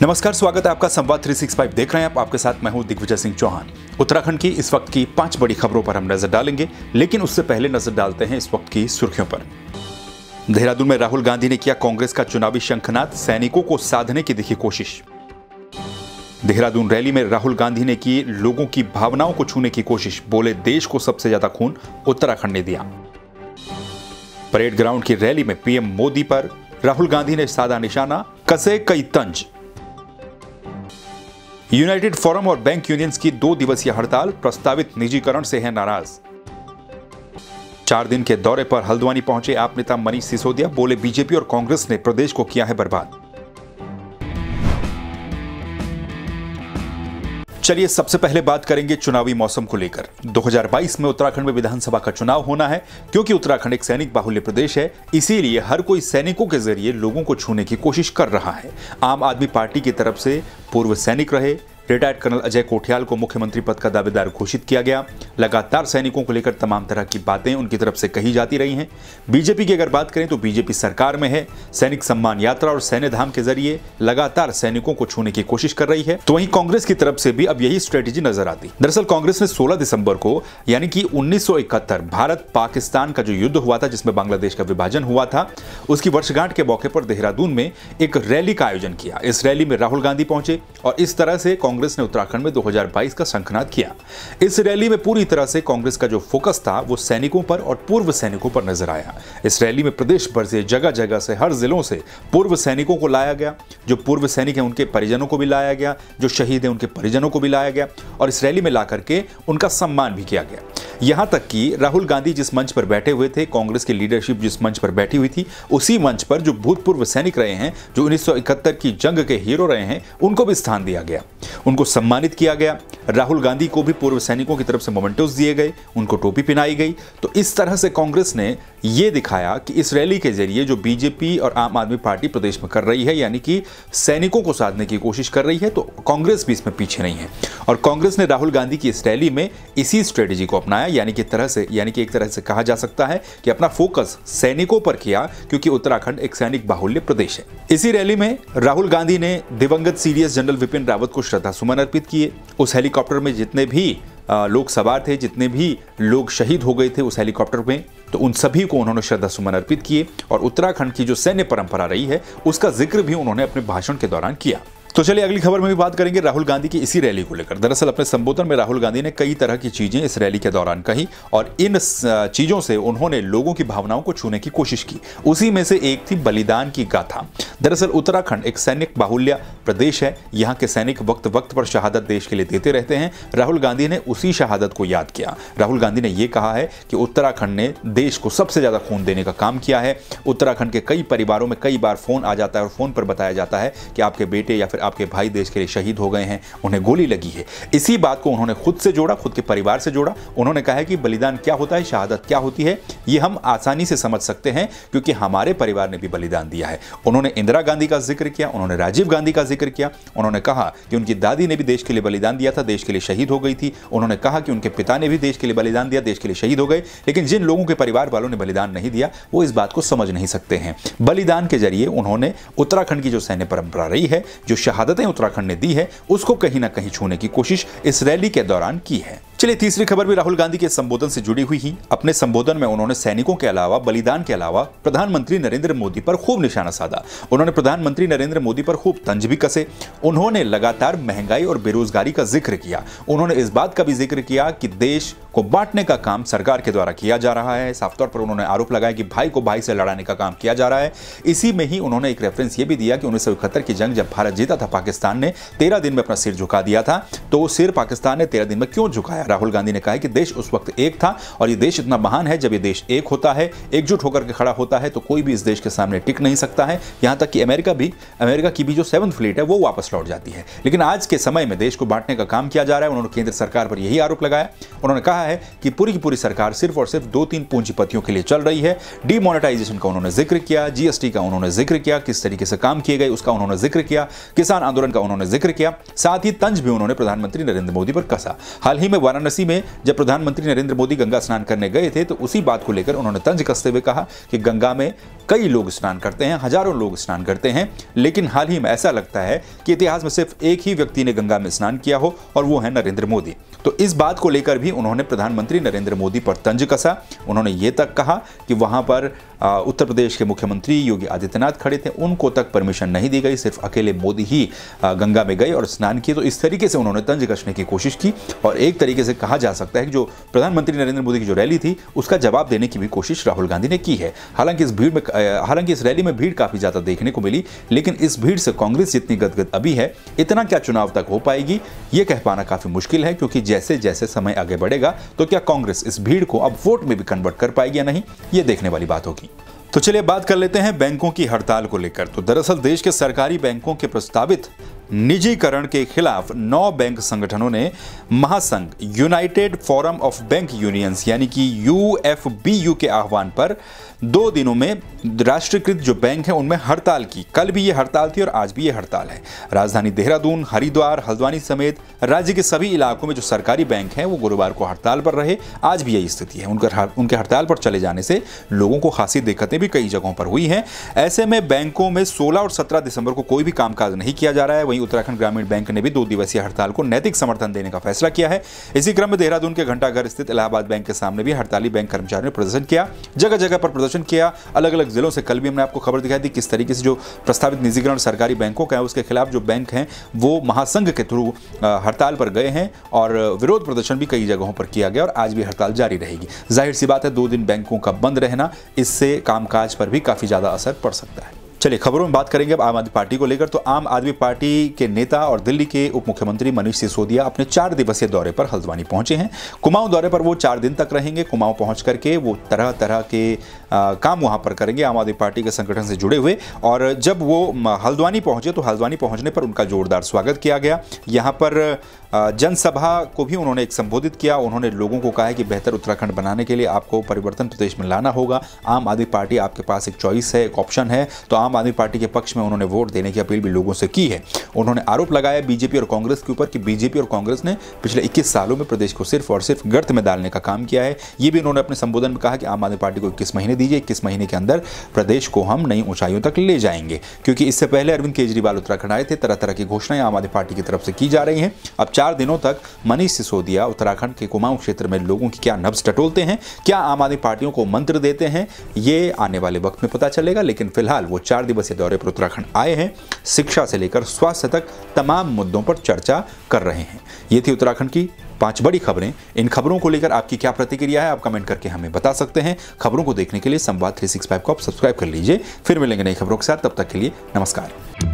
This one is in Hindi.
नमस्कार, स्वागत है आपका संवाद 365 देख रहे हैं आप। आपके साथ मैं हूं दिग्विजय सिंह चौहान। उत्तराखंड की इस वक्त की 5 बड़ी खबरों पर हम नजर डालेंगे, लेकिन उससे पहले नजर डालते हैं इस वक्त की सुर्खियों पर। देहरादून में राहुल गांधी ने किया कांग्रेस का चुनावी शंखनाद, सैनिकों को साधने की दिखी कोशिश। देहरादून रैली में राहुल गांधी ने की लोगों की भावनाओं को छूने की कोशिश, बोले देश को सबसे ज्यादा खून उत्तराखंड ने दिया। परेड ग्राउंड की रैली में पीएम मोदी पर राहुल गांधी ने साधा निशाना, कसे कई तंज। यूनाइटेड फोरम और बैंक यूनियंस की 2 दिवसीय हड़ताल, प्रस्तावित निजीकरण से है नाराज। 4 दिन के दौरे पर हल्द्वानी पहुंचे आप नेता मनीष सिसोदिया, बोले बीजेपी और कांग्रेस ने प्रदेश को किया है बर्बाद। चलिए सबसे पहले बात करेंगे चुनावी मौसम को लेकर। 2022 में उत्तराखंड में विधानसभा का चुनाव होना है। क्योंकि उत्तराखंड एक सैनिक बाहुल्य प्रदेश है, इसीलिए हर कोई सैनिकों के जरिए लोगों को छूने की कोशिश कर रहा है। आम आदमी पार्टी की तरफ से पूर्व सैनिक रहे रिटायर्ड कर्नल अजय कोठियाल को मुख्यमंत्री पद का दावेदार घोषित किया गया। लगातार सैनिकों को लेकर तमाम तरह की बातें उनकी तरफ से कही जाती रही हैं। बीजेपी की अगर बात करें तो बीजेपी सरकार में है, सैनिक सम्मान यात्रा और सैन्य धाम के जरिए लगातार सैनिकों को छूने की कोशिश कर रही है। तो वहीं कांग्रेस की तरफ से भी अब यही स्ट्रेटेजी नजर आती। दरअसल कांग्रेस ने 16 दिसंबर को यानी कि 1971 भारत पाकिस्तान का जो युद्ध हुआ था, जिसमें बांग्लादेश का विभाजन हुआ था, उसकी वर्षगांठ के मौके पर देहरादून में एक रैली का आयोजन किया। इस रैली में राहुल गांधी पहुंचे और इस तरह से कांग्रेस ने उत्तराखंड में 2022 का शंखनाद किया। इस रैली में पूरी तरह से कांग्रेस का जो फोकस था वो सैनिकों पर और पूर्व सैनिकों पर नजर आया। इस रैली में प्रदेश भर से जगह जगह से हर जिलों से पूर्व सैनिकों को लाया गया। जो पूर्व सैनिक हैं उनके परिजनों को भी लाया गया, जो शहीद हैं उनके परिजनों को भी लाया गया और इस रैली में ला करके उनका सम्मान भी किया गया। यहां तक कि राहुल गांधी जिस मंच पर बैठे हुए थे, कांग्रेस की लीडरशिप जिस मंच पर बैठी हुई थी, उसी मंच पर जो भूतपूर्व सैनिक रहे हैं, जो 1971 की जंग के हीरो रहे हैं, उनको भी स्थान दिया गया, उनको सम्मानित किया गया। राहुल गांधी को भी पूर्व सैनिकों की तरफ से मोमेंटोस दिए गए, उनको टोपी पहनाई गई। तो इस तरह से कांग्रेस ने यह दिखाया कि इस रैली के जरिए जो बीजेपी और आम आदमी पार्टी प्रदेश में कर रही है, यानी कि सैनिकों को साधने की कोशिश कर रही है, तो कांग्रेस भी इसमें पीछे नहीं है। और कांग्रेस ने राहुल गांधी की इस रैली में इसी स्ट्रेटेजी को अपनाया, यानी कि एक तरह से कहा जा सकता है कि अपना फोकस सैनिकों पर किया, क्योंकि उत्तराखंड एक सैनिक बाहुल्य प्रदेश है। इसी रैली में राहुल गांधी ने दिवंगत सीडीएस जनरल विपिन रावत को श्रद्धा सुमन अर्पित किए। उस हेलीकॉप्टर में जितने भी लोग सवार थे, जितने भी लोग शहीद हो गए थे उस हेलीकॉप्टर में, तो उन सभी को उन्होंने श्रद्धा सुमन अर्पित किए और उत्तराखंड की जो सैन्य परंपरा रही है उसका जिक्र भी उन्होंने अपने भाषण के दौरान किया। तो चलिए अगली खबर में भी बात करेंगे राहुल गांधी की इसी रैली को लेकर। दरअसल अपने संबोधन में राहुल गांधी ने कई तरह की चीजें इस रैली के दौरान कही और इन चीजों से उन्होंने लोगों की भावनाओं को छूने की कोशिश की। उसी में से एक थी बलिदान की गाथा। दरअसल उत्तराखंड एक सैनिक बाहुल्य प्रदेश है, यहाँ के सैनिक वक्त वक्त पर शहादत देश के लिए देते रहते हैं। राहुल गांधी ने उसी शहादत को याद किया। राहुल गांधी ने यह कहा है कि उत्तराखंड ने देश को सबसे ज्यादा खून देने का काम किया है। उत्तराखंड के कई परिवारों में कई बार फोन आ जाता है और फोन पर बताया जाता है कि आपके बेटे या फिर आपके भाई देश के लिए शहीद हो गए हैं, उन्हें गोली लगी है। इसी बात को उन्होंने खुद से जोड़ा, खुद के परिवार से जोड़ा। उन्होंने कहा है कि बलिदान क्या होता है, शहादत क्या होती है, ये हम आसानी से समझ सकते हैं क्योंकि हमारे परिवार ने भी बलिदान दिया है। उन्होंने इंदिरा गांधी का जिक्र किया, उन्होंने राजीव गांधी का जिक्र किया। उन्होंने कहा कि उनकी दादी ने भी देश के लिए बलिदान दिया था, देश के लिए शहीद हो गई थी। उन्होंने कहा कि उनके पिता ने भी देश के लिए बलिदान दिया, देश के लिए शहीद हो गए। लेकिन जिन लोगों के परिवार वालों ने बलिदान नहीं दिया वो इस बात को समझ नहीं सकते हैं। बलिदान के जरिए उन्होंने उत्तराखंड की जो सैन्य परंपरा रही है, जो शहादतें उत्तराखंड ने दी है, उसको कहीं ना कहीं छूने की कोशिश इस रैली के दौरान की है। चलिए तीसरी खबर भी राहुल गांधी के संबोधन से जुड़ी हुई ही। अपने संबोधन में उन्होंने सैनिकों के अलावा, बलिदान के अलावा प्रधानमंत्री नरेंद्र मोदी पर खूब निशाना साधा। उन्होंने प्रधानमंत्री नरेंद्र मोदी पर खूब तंज भी कसे। उन्होंने लगातार महंगाई और बेरोजगारी का जिक्र किया। उन्होंने इस बात का भी जिक्र किया कि देश को बांटने का काम सरकार के द्वारा किया जा रहा है। साफ तौर पर उन्होंने आरोप लगाया कि भाई को भाई से लड़ाने का काम किया जा रहा है। इसी में ही उन्होंने एक रेफरेंस ये भी दिया कि 1971 की जंग जब भारत जीता था, पाकिस्तान ने 13 दिन में अपना सिर झुका दिया था, तो वो सिर पाकिस्तान ने 13 दिन में क्यों झुकाया? राहुल गांधी ने कहा कि देश उस वक्त एक था और ये देश इतना महान है, जब ये देश एक होता है, एकजुट होकर के खड़ा होता है, तो कोई भी इस देश के सामने टिक नहीं सकता है। यहां तक कि अमेरिका की भी जो 7th फ्लीट है वो वापस लौट जाती है। लेकिन आज के समय में देश को बांटने का काम किया जा रहा है। उन्होंने केंद्र सरकार पर यही आरोप लगाया। उन्होंने कहा कहा है कि पूरी की पूरी सरकार सिर्फ और सिर्फ 2-3 पूंजीपतियों के लिए चल रही है। डिमोनेटाइजेशन का उन्होंने जिक्र किया, जीएसटी का उन्होंने जिक्र किया, किस तरीके से काम किए गए उसका उन्होंने जिक्र किया, किसान आंदोलन का उन्होंने जिक्र किया, साथ ही तंज भी उन्होंने प्रधानमंत्री नरेंद्र मोदी पर कसा। हाल ही में वाराणसी में जब प्रधानमंत्री नरेंद्र मोदी गंगा स्नान करने गए थे तो उसी बात को लेकर उन्होंने तंज कसते हुए कहा कि गंगा में कई लोग स्नान करते हैं, हजारों लोग स्नान करते हैं, लेकिन हाल ही में ऐसा लगता है कि इतिहास में सिर्फ एक ही व्यक्ति ने गंगा में स्नान किया हो और वो है नरेंद्र मोदी। तो इस बात को लेकर भी उन्होंने प्रधानमंत्री नरेंद्र मोदी पर तंज कसा। उन्होंने ये तक कहा कि वहां पर उत्तर प्रदेश के मुख्यमंत्री योगी आदित्यनाथ खड़े थे, उनको तक परमिशन नहीं दी गई, सिर्फ अकेले मोदी ही गंगा में गए और स्नान किए। तो इस तरीके से उन्होंने तंज कसने की कोशिश की और एक तरीके से कहा जा सकता है कि जो प्रधानमंत्री नरेंद्र मोदी की जो रैली थी उसका जवाब देने की भी कोशिश राहुल गांधी ने की है। हालांकि इस रैली में भीड़ काफी ज्यादा देखने को मिली, लेकिन इस भीड़ से कांग्रेस जितनी गदगद अभी है, इतना क्या चुनाव तक हो पाएगी ये कह पाना काफी मुश्किल है, क्योंकि जैसे जैसे समय आगे बढ़ेगा तो क्या कांग्रेस इस भीड़ को अब वोट में भी कन्वर्ट कर पाएगी या नहीं, ये देखने वाली बात होगी। तो चलिए बात कर लेते हैं बैंकों की हड़ताल को लेकर। तो दरअसल देश के सरकारी बैंकों के प्रस्तावित निजीकरण के खिलाफ 9 बैंक संगठनों ने महासंघ United forum of bank unions यानी कि यूएफबीयू के आह्वान पर 2 दिनों में राष्ट्रीयकृत जो बैंक हैं उनमें हड़ताल की। कल भी ये हड़ताल थी और आज भी ये हड़ताल है। राजधानी देहरादून, हरिद्वार, हल्द्वानी समेत राज्य के सभी इलाकों में जो सरकारी बैंक हैं वो गुरुवार को हड़ताल पर रहे। आज भी यही स्थिति है। उनके हड़ताल पर चले जाने से लोगों को खासी दिक्कतें भी कई जगहों पर हुई हैं। ऐसे में बैंकों में 16 और 17 दिसंबर को कोई भी कामकाज नहीं किया जा रहा है। वहीं उत्तराखंड ग्रामीण बैंक ने भी 2 दिवसीय हड़ताल को नैतिक समर्थन देने का फैसला किया है। इसी क्रम में देहरादून के घंटाघर स्थित इलाहाबाद बैंक के सामने भी हड़ताली बैंक कर्मचारियों ने प्रदर्शन किया, जगह जगह पर प्रदर्शन किया। अलग अलग जिलों से कल भी हमने आपको खबर दिखाई थी किस तरीके से जो प्रस्तावित निजीकरण सरकारी बैंकों का है उसके खिलाफ जो बैंक हैं वो महासंघ के थ्रू हड़ताल पर गए हैं और विरोध प्रदर्शन भी कई जगहों पर किया गया और आज भी हड़ताल जारी रहेगी। जाहिर सी बात है 2 दिन बैंकों का बंद रहना, इससे कामकाज पर भी काफी ज्यादा असर पड़ सकता है। चलिए खबरों में बात करेंगे अब आम आदमी पार्टी को लेकर। तो आम आदमी पार्टी के नेता और दिल्ली के उप मुख्यमंत्री मनीष सिसोदिया अपने 4 दिवसीय दौरे पर हल्द्वानी पहुंचे हैं। कुमाऊं दौरे पर वो 4 दिन तक रहेंगे। कुमाऊं पहुंच करके वो तरह तरह के काम वहां पर करेंगे आम आदमी पार्टी के संगठन से जुड़े हुए। और जब वो हल्द्वानी पहुंचे तो हल्द्वानी पहुंचने पर उनका जोरदार स्वागत किया गया। यहाँ पर जनसभा को भी उन्होंने एक संबोधित किया। उन्होंने लोगों को कहा है कि बेहतर उत्तराखंड बनाने के लिए आपको परिवर्तन प्रदेश में लाना होगा। आम आदमी पार्टी आपके पास एक चॉइस है, एक ऑप्शन है। तो आम आदमी पार्टी के पक्ष में उन्होंने वोट देने की अपील भी लोगों से की है। उन्होंने आरोप लगाया बीजेपी और कांग्रेस के ऊपर कि बीजेपी और कांग्रेस ने पिछले 21 सालों में प्रदेश को सिर्फ और सिर्फ गर्त में डालने का काम किया है। ये भी उन्होंने अपने संबोधन में कहा कि आम आदमी पार्टी को 21 महीने दीजिए, 21 महीने के अंदर प्रदेश को हम नई ऊंचाइयों तक ले जाएंगे। क्योंकि इससे पहले अरविंद केजरीवाल उत्तराखंड आए थे, तरह तरह की घोषणाएं आम आदमी पार्टी की तरफ से की जा रही हैं। अब 4 दिनों तक मनीष सिसोदिया उत्तराखंड के कुमाऊं क्षेत्र में लोगों की क्या नब्ज टटोलते हैं, क्या आम आदमी पार्टियों को मंत्र देते हैं, ये आने वाले वक्त में पता चलेगा। लेकिन फिलहाल वो 4 दिवसीय दौरे पर उत्तराखंड आए हैं। शिक्षा से लेकर स्वास्थ्य तक तमाम मुद्दों पर चर्चा कर रहे हैं। ये थी उत्तराखंड की 5 बड़ी खबरें। इन खबरों को लेकर आपकी क्या प्रतिक्रिया है आप कमेंट करके हमें बता सकते हैं। खबरों को देखने के लिए संवाद 365 को आप सब्सक्राइब कर लीजिए। फिर मिलेंगे नई खबरों के साथ, तब तक के लिए नमस्कार।